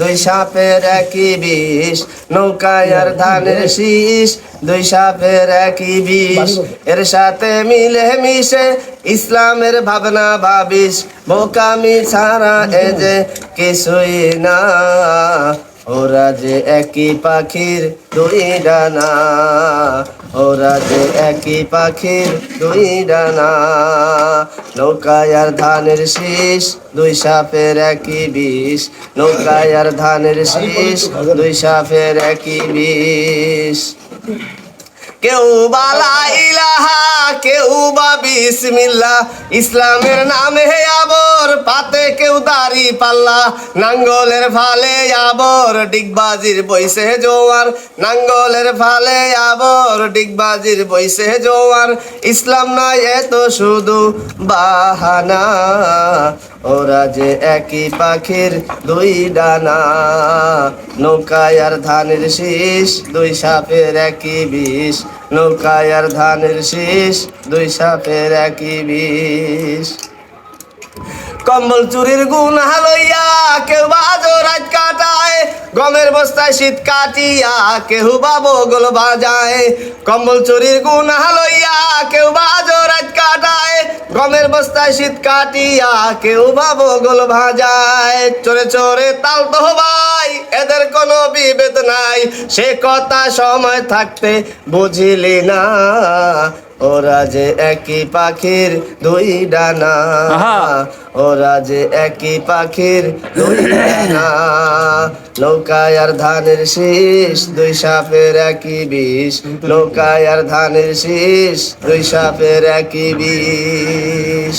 দুই সাপের একই বিষ, নৌকায় আর ধানের শীষ, দুই সাপের একই বিষ। এর সাথে মিলে মিশে ইসলামের ভাবনা ভাবিস, বোকামি ছাড়া এ যে কিছুই না। ওরা যে একই পাখির দুই ডানা, ওরা যে একই পাখির দুই ডানা। নৌকায় আর ধানের শীষ, দুই সাপের একই বিষ, নৌকায় আর ধানের শীষ, দুই সাপের একই বিষ। কেউ বা লা ইলাহা, কেউ বা বিসমিল্লাহ, ইসলামের নামে আবর পাতে কেউ দাড়ি পাল্লা। নাঙ্গলের ফালে আবর ডিগবাজির বইসে জোয়ার, নাঙ্গলের ফালে আবর ডিগবাজির বইসে জোয়ার। ইসলাম নয় এত শুধু বাহানা, ওরা যে একই পাখির দুই ডানা। নৌকায় আর ধানের শীষ, দুই সাপের একই বিষ, নৌকায় আর ধানের শীষ, দুই সাপের একই বিষ। কম্বল চুরির গুনাহ লইয়া কেউ বা রাত কাটায়, গমের বস্তায় শীত কাটিয়া কেউ বা বগল বাজায়। কম্বল চুরির গুনাহ লইয়া কেউ বা রাত কাটায়, গমের বস্তায় শীত কাটিয়া কেউ বা বগল ভাজায়। চোরে চোরে তাল তো ভাই, এদের কোনো বিভেদ নাই, সে কথা সময় থাকতে বুঝিলি না। ওরা যে একই পাখির দুই ডানা, ওরা যে একই পাখির দুই ডানা। নৌকায় আর ধানের শীষ, দুই সাপের একই বিষ, নৌকায় আর ধানের শীষ, দুই সাপের একই বিষ।